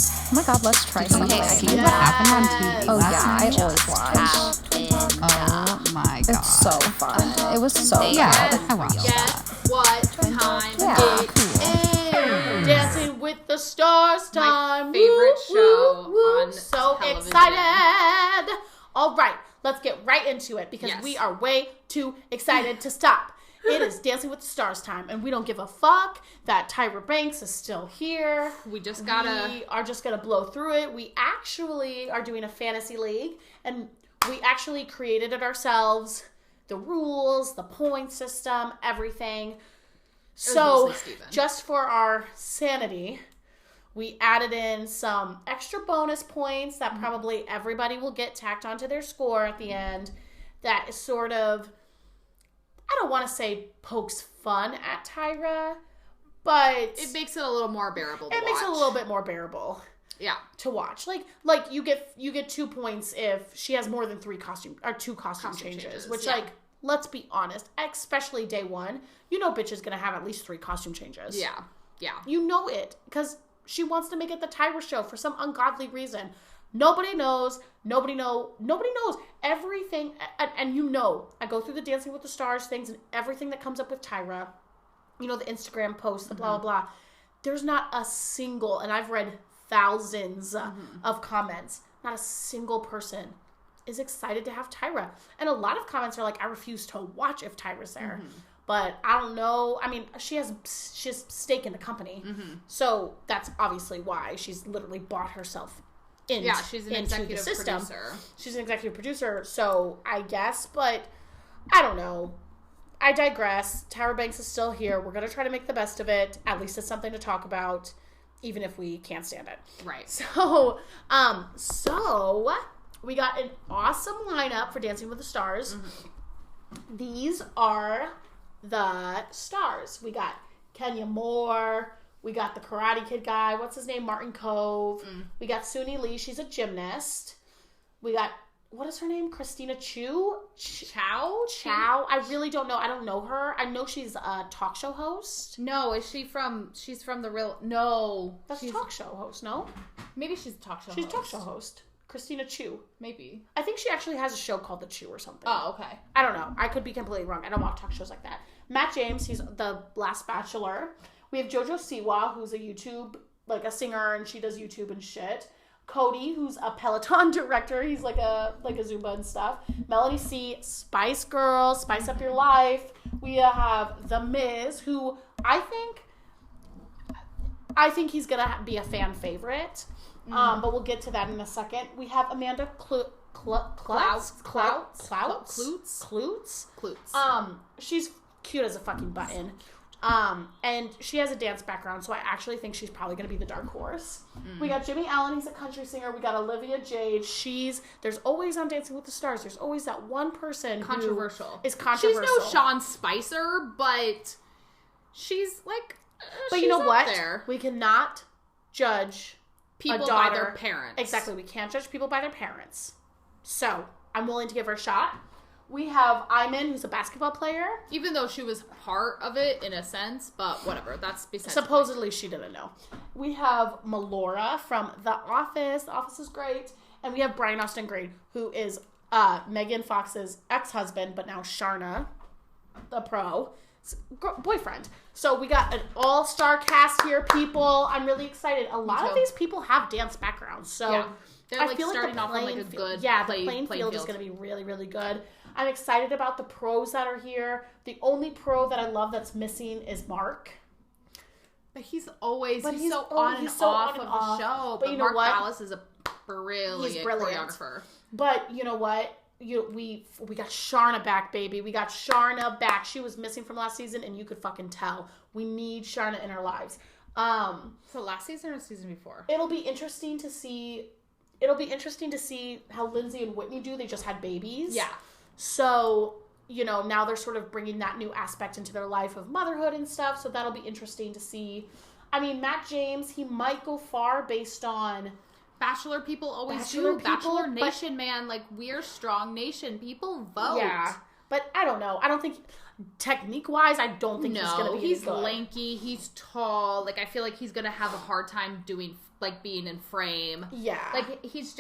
Oh my god, let's try something. Okay, See what happened on TV Oh last yeah, night? I always watch. Oh my god. It's so fun. It was so Yeah, good. I watched that. Guess what time Yeah, it is? Dancing with the Stars time. My favorite show on So television. excited. All right, let's get right into it because Yes. we are way too excited to stop. It is Dancing with the Stars time, and we don't give a fuck that Tyra Banks is still here. We just We gotta... are just gonna blow through it. We actually are doing a fantasy league, and we actually created it ourselves. The rules, the point system, everything. So, mostly Steven. just for our sanity, we added in some extra bonus points that probably everybody will get tacked onto their score at the end. That is sort of, I don't want to say pokes fun at Tyra, but It makes it a little more bearable to it makes it a watch. little bit more bearable Yeah. to watch. Like you get 2 points if she has more than two costume changes, which yeah. like, let's be honest, especially day one, you know bitch is gonna have at least 3 costume changes. Yeah. Yeah. You know it, because she wants to make it the Tyra show for some ungodly reason. Nobody knows. Nobody knows everything. And you know, I go through the Dancing with the Stars things and everything that comes up with Tyra. You know, the Instagram posts, the blah, blah, blah. There's not a single, and I've read thousands of comments, not a single person is excited to have Tyra. And a lot of comments are like, I refuse to watch if Tyra's there. But I don't know. I mean, she has stake in the company. So that's obviously why she's literally bought herself in. Yeah, she's an into the executive system. producer. She's an executive producer, so I guess, but I don't know. I digress. Tyra Banks is still here. We're going to try to make the best of it. At least it's something to talk about, even if we can't stand it. Right. So we got an awesome lineup for Dancing with the Stars. These are the stars. We got Kenya Moore. We got the Karate Kid guy. What's his name? Martin Cove. We got Suni Lee. She's a gymnast. We got, what is her name? Christina Chow? Chow? I really don't know. I don't know her. I know she's a talk show host. No, she's from the real... No. That's a talk show host, no? Maybe she's a talk show She's host. a talk show host. Christina Chow. Maybe. I think she actually has a show called The Chew or something. Oh, okay. I don't know. I could be completely wrong. I don't watch talk shows like that. Matt James, he's the last Bachelor. We have JoJo Siwa, who's a YouTube, like a singer, and she does YouTube and shit. Cody, who's a Peloton director. He's like a Zumba and stuff. Melanie C, Spice Girl, Spice Up Your Life. We have The Miz, who I think he's gonna be a fan favorite. But we'll get to that in a second. We have Amanda Klutz. She's cute as a fucking button. And she has a dance background, so I actually think she's probably going to be the dark horse. We got Jimmy Allen, he's a country singer. We got Olivia Jade. There's always on Dancing with the Stars, there's always that one person Controversial. who is controversial. She's no Sean Spicer, but she's like... But she's you know up what? There. We cannot judge People a daughter by their parents. Exactly. We can't judge people by their parents. So, I'm willing to give her a shot. We have Iman, who's a basketball player. Even though she was part of it in a sense, but whatever. That's besides Supposedly, she didn't know. We have Melora from The Office. The Office is great. And we have Brian Austin Green, who is Megan Fox's ex-husband, but now Sharna, the pro, boyfriend. So we got an all-star cast here, people. I'm really excited. A lot of these people have dance backgrounds, so Yeah. They're I like feel starting like off on like a good the playing field is going to be really, really good. I'm excited about the pros that are here. The only pro that I love that's missing is Mark. But he's so on and he's so off on and of off. the show. But But you know Mark what? Ballas is a brilliant choreographer. But you know what? We got Sharna back, baby. We got Sharna back. She was missing from last season, and you could fucking tell. We need Sharna in our lives. So last season or season before? It'll be interesting to see. How Lindsay and Whitney do. They just had babies. Yeah. So, now they're sort of bringing that new aspect into their life of motherhood and stuff. So that'll be interesting to see. I mean, Matt James, he might go far based on... Bachelor people always Bachelor do. people, Bachelor but- Nation, man. Like, we're strong nation. People vote. Yeah. But I don't know. I don't think... technique-wise, I don't think he's going to be he's good. lanky, he's tall. Like, I feel like he's going to have a hard time doing, like, being in frame. Yeah. Like, he's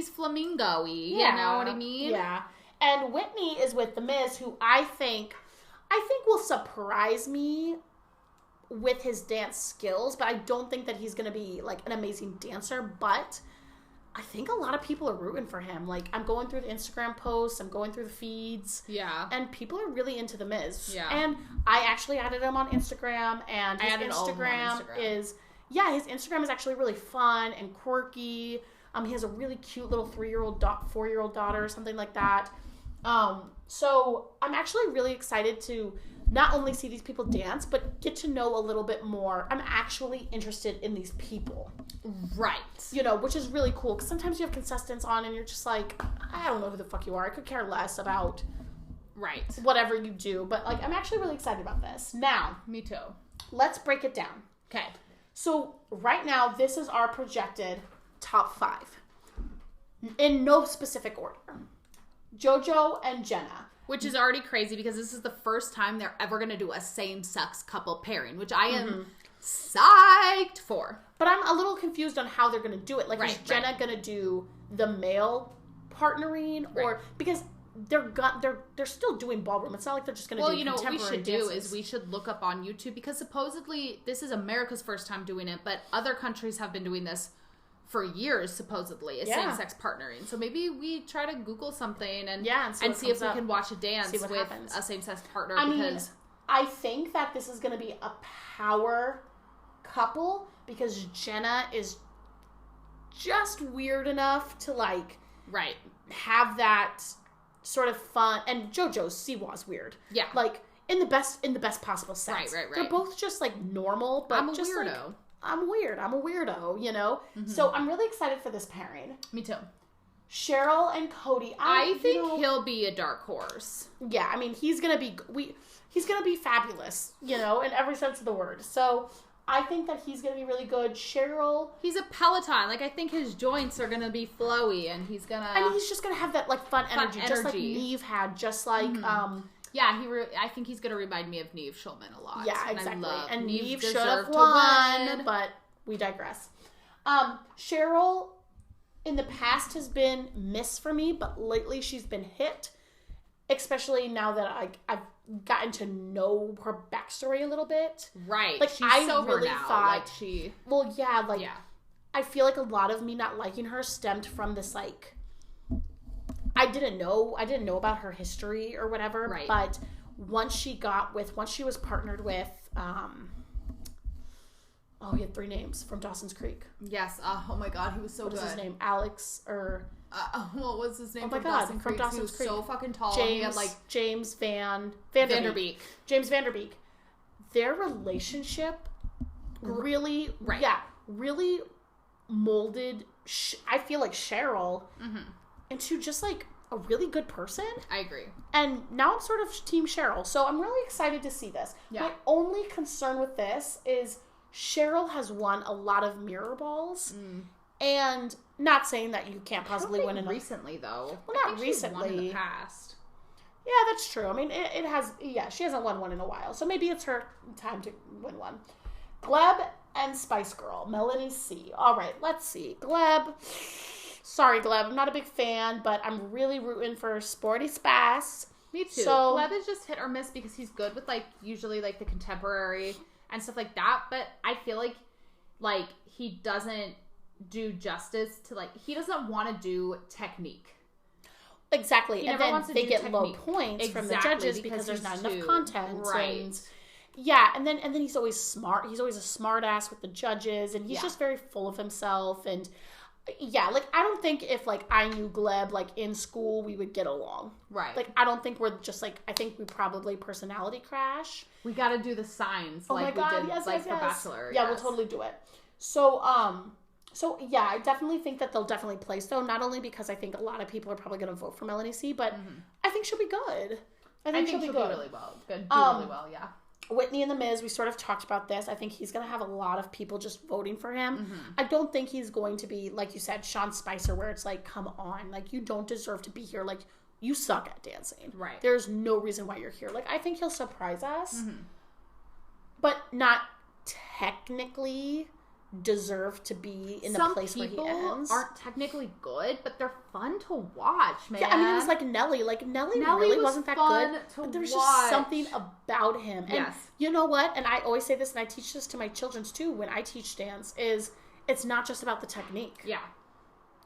flamingo-y, you know what I mean? Yeah. And Whitney is with The Miz, who I think will surprise me with his dance skills, but I don't think that he's going to be, like, an amazing dancer, but I think a lot of people are rooting for him. Like, I'm going through the Instagram posts, I'm going through the feeds. Yeah. And people are really into The Miz. Yeah. And I actually added him on Instagram, and his Instagram is, his Instagram is actually really fun and quirky. He has a really cute little 4-year-old daughter or something like that. So I'm actually really excited to not only see these people dance, but get to know a little bit more. I'm actually interested in these people. Right. You know, which is really cool, because sometimes you have contestants on and you're just like, I don't know who the fuck you are. I could care less about whatever you do. But, like, I'm actually really excited about this. Now. Me too. Let's break it down. Okay. So, right now, this is our projected top 5. In no specific order. JoJo and Jenna. Which is already crazy, because this is the first time they're ever going to do a same-sex couple pairing, which I am psyched for. But I'm a little confused on how they're going to do it. Like, is Jenna going to do the male partnering? Or, because they're still doing ballroom. It's not like they're just going to do contemporary what we should dances. do is we should look up on YouTube, because supposedly this is America's first time doing it, but other countries have been doing this for years, supposedly, same-sex partnering. So maybe we try to Google something and see if we can watch a dance with happens. A same-sex partner. I think that this is going to be a power couple, because Jenna is just weird enough to, like, have that sort of fun, and JoJo's Siwa's weird. Yeah. Like, in the best possible sense. Right. They're both just, like, normal, but I'm a just weirdo. Like, I'm a weirdo, you know? So I'm really excited for this pairing. Me too. Cheryl and Cody. I think he'll be a dark horse. Yeah, I mean, he's gonna be fabulous, you know, in every sense of the word. So I think that he's gonna be really good. Cheryl, he's a Peloton. Like, I think his joints are gonna be flowy, and he's just gonna have that, like, fun energy, just like Neve had, just like Yeah, I think he's going to remind me of Neve Schulman a lot. Yeah, exactly. And Neve should have won, but we digress. Cheryl, in the past, has been miss for me, but lately she's been hit, especially now that I've gotten to know her backstory a little bit. Right. Like, she's sober now. Thought... Well, yeah, like, I feel like a lot of me not liking her stemmed from this, like... I didn't know about her history or whatever, but once she was partnered with, he had 3 names from Dawson's Creek. Yes. Oh my God, he was so good. What was his name? Alex or... what was his name? Oh my God, from Dawson's Creek. He was so fucking tall. James, he had, like, James Vanderbeek. James Vanderbeek. Their relationship really, really molded, I feel like, Cheryl into just, like, a really good person. I agree. And now I'm sort of team Cheryl. So I'm really excited to see this. Yeah. My only concern with this is Cheryl has won a lot of mirror balls. And not saying that you can't possibly win enough. Recently, though. Well, not recently. She's won in the past. Yeah, that's true. I mean, it has... Yeah, she hasn't won one in a while. So maybe it's her time to win one. Gleb and Spice Girl. Melanie C. All right, let's see. Gleb... Sorry, Gleb. I'm not a big fan, but I'm really rooting for Sporty Spice. Me too. So, Gleb is just hit or miss because he's good with, like, usually, like, the contemporary and stuff like that. But I feel like he doesn't do justice to, like, he doesn't want to do technique. Exactly. And then they get low points from the judges because there's not enough content. Right. And then he's always smart. He's always a smart ass with the judges, and he's just very full of himself. And yeah, like, I don't think if, like, I knew Gleb, like, in school, we would get along. Right. Like, I don't think we're just, like, I think we probably personality crash. We got to do the signs like we did, like, for Bachelor. Yeah, we'll totally do it. So, yeah, I definitely think that they'll definitely place, though, not only because I think a lot of people are probably going to vote for Melanie C, but I think she'll be good. I think she'll be good. Really well. Do really well, yeah. Whitney and The Miz, we sort of talked about this. I think he's going to have a lot of people just voting for him. I don't think he's going to be, like you said, Sean Spicer, where it's like, come on, like, you don't deserve to be here. Like, you suck at dancing. Right. There's no reason why you're here. Like, I think he'll surprise us, but not technically deserve to be in the place where he ends. Some people aren't technically good, but they're fun to watch, man. Yeah, I mean, it's like Nelly. Like, Nelly really wasn't that good. But there was just something about him. And you know what? And I always say this, and I teach this to my children too when I teach dance, is it's not just about the technique. Yeah.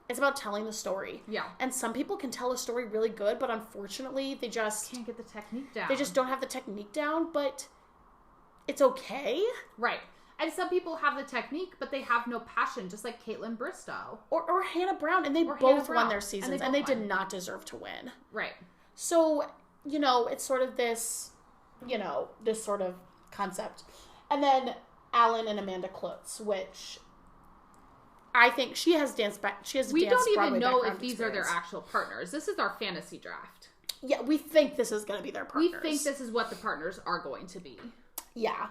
It's about telling the story. Yeah. And some people can tell a story really good, but unfortunately, they just... can't get the technique down. They just don't have the technique down, but it's okay. Right. And some people have the technique, but they have no passion, just like Caitlin Bristow. Or Hannah Brown, and they both won their seasons, and they did not deserve to win. Right. So, you know, it's sort of this, you know, this sort of concept. And then Alan and Amanda Klutz, which I think she has danced back. She has we don't even know if these are their actual partners. This is our fantasy draft. Yeah, we think this is going to be their partners. We think this is what the partners are going to be. Yeah.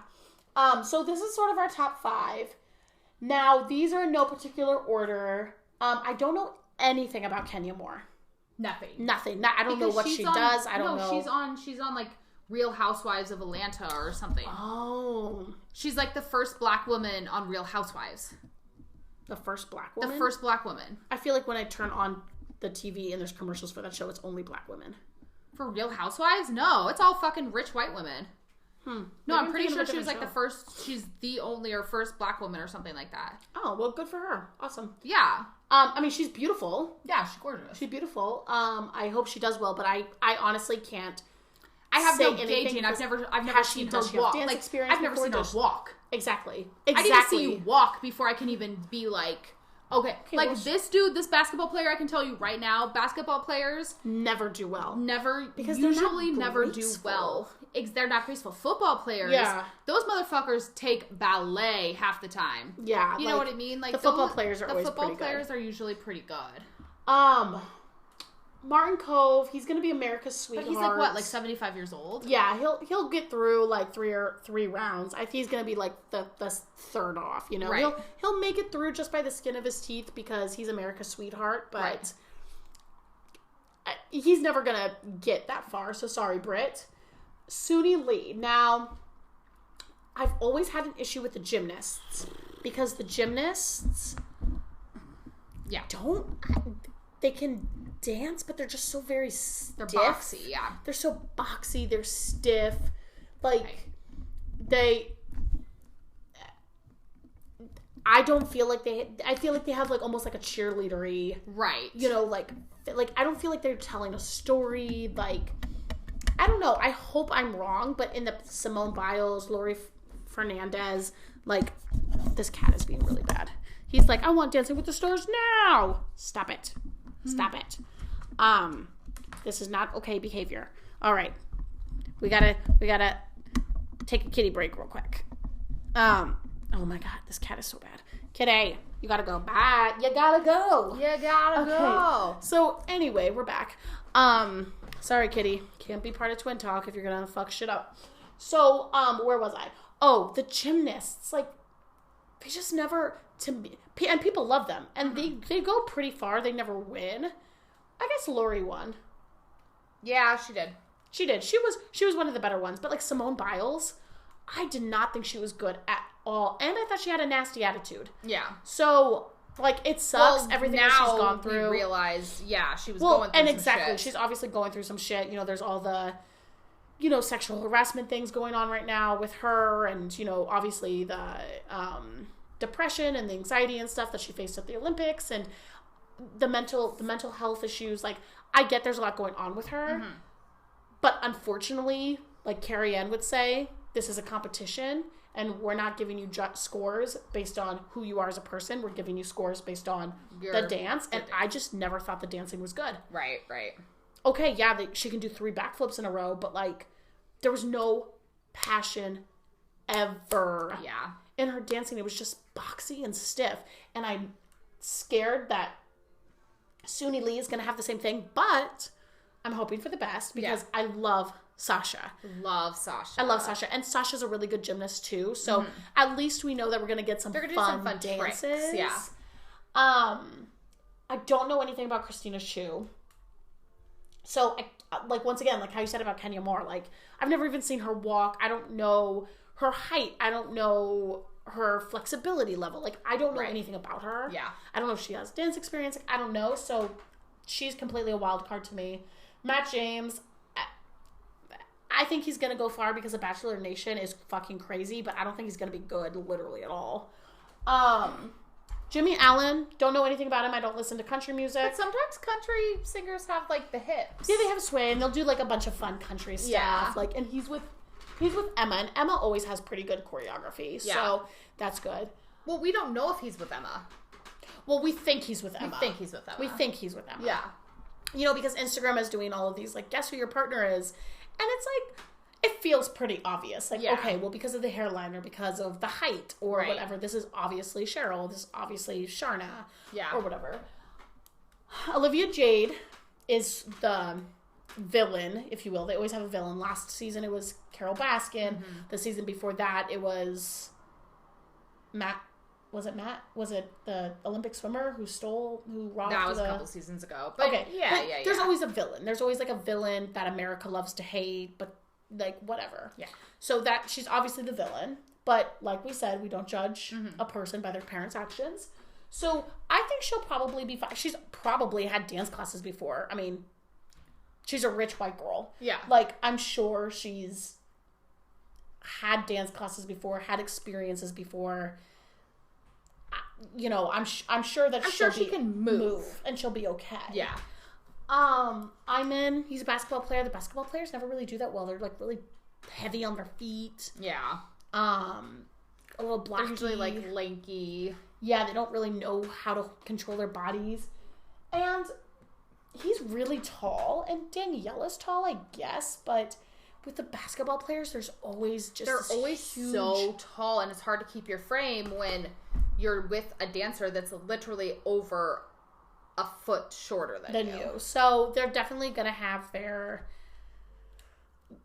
So this is sort of our top 5. Now, these are in no particular order. I don't know anything about Kenya Moore. Nothing. I don't know what she does. I don't know. She's on like Real Housewives of Atlanta or something. Oh. She's like the first black woman on Real Housewives. The first black woman? The first black woman. I feel like when I turn on the TV and there's commercials for that show, it's only black women. For Real Housewives? No, it's all fucking rich white women. No, I'm pretty sure she was like the first, she's the only or first black woman or something like that. Oh, well, good for her. Awesome. Yeah. I mean, she's beautiful. Yeah, she's gorgeous. She's beautiful. I hope she does well, but I honestly can't. I have no gauging. I've never seen her walk. Like, I've never seen her walk. Exactly. I need to see you walk before I can even be like, okay, like well, this dude, this basketball player, I can tell you right now, basketball players never do well. Because usually never do well. They're not graceful. Football players, those motherfuckers take ballet half the time. Yeah. You know what I mean? Like the football players are always pretty good. The football players are usually pretty good. Martin Cove, he's gonna be America's sweetheart. But he's like what, like 75 years old? Yeah, he'll get through like three rounds. I think he's gonna be like the third off. You know, right. He'll make it through just by the skin of his teeth because he's America's sweetheart. But he's never gonna get that far. So sorry, Britt. Suni Lee. Now, I've always had an issue with the gymnasts because the gymnasts, they can dance, but they're just so very stiff. They're boxy, yeah. They're so boxy, they're stiff. Like, I don't feel like I feel like they have like almost like a cheerleadery. Right. You know, like I don't feel like they're telling a story, like, I don't know. I hope I'm wrong, but in the Simone Biles, Lori Fernandez, like, this cat is being really bad. He's like, I want Dancing with the Stars now. Stop it. Stop it. This is not okay behavior. All right. We gotta take a kitty break real quick. Oh my God, this cat is so bad. Kitty, you gotta go. Bye. You gotta go. Go. So anyway, we're back. Sorry, Kitty. Can't be part of Twin Talk if you're gonna fuck shit up. So, where was I? Oh, the gymnasts. Like, they just never, to me, and people love them. And they go pretty far. They never win. I guess Lori won. Yeah, she did. She did. She was one of the better ones. But like Simone Biles, I did not think she was good at all. And I thought she had a nasty attitude. Yeah. So, like, it sucks, everything that she's gone through. We realize, she was going through some shit. She's obviously going through some shit. You know, there's all the, you know, sexual harassment things going on right now with her. And, you know, obviously the depression and the anxiety and stuff that she faced at the Olympics. And the mental health issues. Like, I get there's a lot going on with her. Mm-hmm. But unfortunately, like Carrie Ann would say, this is a competition. And we're not giving you scores based on who you are as a person. We're giving you scores based on the dance. And I just never thought the dancing was good. Right. Okay, yeah, she can do 3 backflips in a row, but, like, there was no passion ever. Yeah. In her dancing, it was just boxy and stiff. And I'm scared that Suni Lee is going to have the same thing, but I'm hoping for the best because I love Sasha. I love Sasha. And Sasha's a really good gymnast too. So at least we know that we're going to get some fun dances. Tricks. Yeah. I don't know anything about Christina Shu. So, like, once again, like how you said about Kenya Moore, like, I've never even seen her walk. I don't know her height. I don't know her flexibility level. Like, I don't know anything about her. Yeah. I don't know if she has dance experience. Like, I don't know. So, she's completely a wild card to me. Matt James, I think he's going to go far because the Bachelor Nation is fucking crazy, but I don't think he's going to be good literally at all. Jimmy Allen, don't know anything about him. I don't listen to country music. But sometimes country singers have, like, the hips. Yeah, they have sway, and they'll do, like, a bunch of fun country stuff. Yeah. Like, and he's with Emma, and Emma always has pretty good choreography. Yeah. So, that's good. Well, we don't know if he's with Emma. Well, we think he's with Emma. We think he's with Emma. Yeah. You know, because Instagram is doing all of these, like, guess who your partner is. And it's like, it feels pretty obvious. Like, okay, well, because of the hairline or because of the height or whatever, this is obviously Cheryl. This is obviously Sharna. Yeah. Or whatever. Olivia Jade is the villain, if you will. They always have a villain. Last season, it was Carol Baskin. Mm-hmm. The season before that, it was Matt. Was it Matt? Was it the Olympic swimmer who robbed That was a couple seasons ago. But okay. Yeah. There's always a villain. There's always, like, a villain that America loves to hate, but, like, whatever. Yeah. So that, she's obviously the villain. But, like we said, we don't judge a person by their parents' actions. So, I think she'll probably be fine. She's probably had dance classes before. I mean, she's a rich white girl. Yeah. Like, I'm sure she's had dance classes before, had experiences before. You know, I'm sure that she can move and she'll be okay. Yeah. Iman, he's a basketball player. The basketball players never really do that well. They're, like, really heavy on their feet. Yeah. A little blocky. They're usually, like, lanky. Yeah, they don't really know how to control their bodies. And he's really tall, and Daniela's tall, I guess, but with the basketball players, there's always just they're always huge... so tall, and it's hard to keep your frame when you're with a dancer that's literally over a foot shorter than you. So they're definitely going to have their,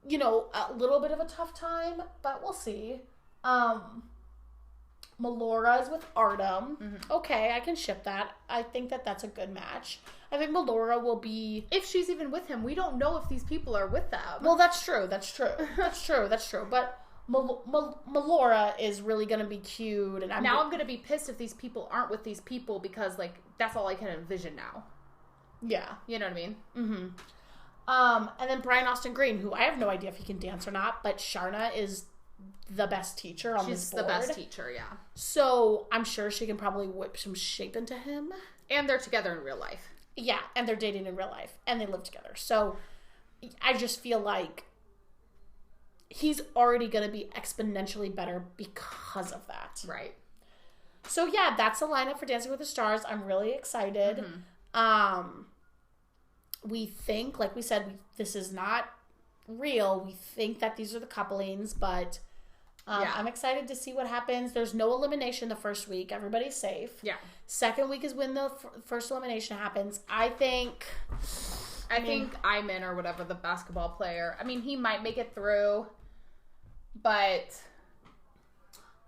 you know, a little bit of a tough time, but we'll see. Melora is with Artem. Mm-hmm. Okay, I can ship that. I think that that's a good match. I think Melora will be... If she's even with him, we don't know if these people are with them. Well, that's true. That's true. But Melora is really going to be cute. And I'm going to be pissed if these people aren't with these people because, like, that's all I can envision now. Yeah. You know what I mean? Mm-hmm. And then Brian Austin Green, who I have no idea if he can dance or not, but Sharna is the best teacher on this board. She's the best teacher, yeah. So I'm sure she can probably whip some shape into him. And they're together in real life. Yeah, and they're dating in real life. And they live together. So I just feel like he's already going to be exponentially better because of that. Right. So yeah, that's the lineup for Dancing with the Stars. I'm really excited. Mm-hmm. We think, like we said, this is not real. We think that these are the couplings, but I'm excited to see what happens. There's no elimination the first week. Everybody's safe. Yeah. Second week is when the first elimination happens. I think Iman or whatever, the basketball player. I mean, he might make it through, but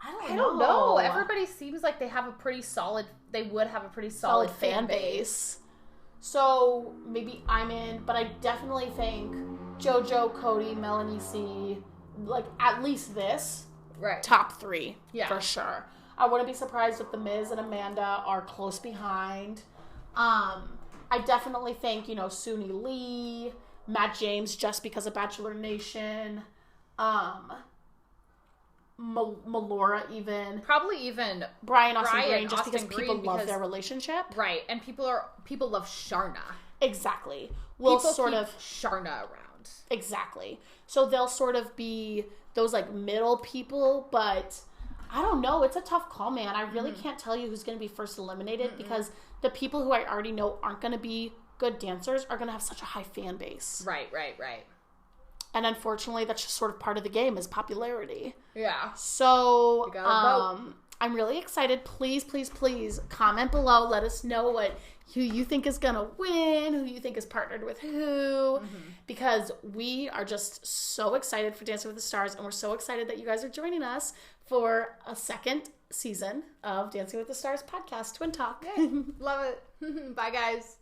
I don't know. Everybody seems like they have a pretty solid. They would have a pretty solid fan base. So maybe Iman, but I definitely think JoJo, Cody, Melanie C, like at least this top 3 for sure. I wouldn't be surprised if The Miz and Amanda are close behind. I definitely think, you know, Suni Lee, Matt James, just because of Bachelor Nation, Melora even. Probably even Brian Austin Green, just because people love their relationship. Right, and people love Sharna. Exactly. We'll sort of Sharna around. Exactly. So they'll sort of be those like middle people, but I don't know. It's a tough call, man. I really can't tell you who's going to be first eliminated because the people who I already know aren't going to be good dancers are going to have such a high fan base. Right. And unfortunately, that's just sort of part of the game is popularity. Yeah. So I'm really excited. Please comment below. Let us know who you think is going to win, who you think is partnered with who, because we are just so excited for Dancing with the Stars, and we're so excited that you guys are joining us for a second season of Dancing with the Stars podcast, Twin Talk. Yay. Love it. Bye, guys.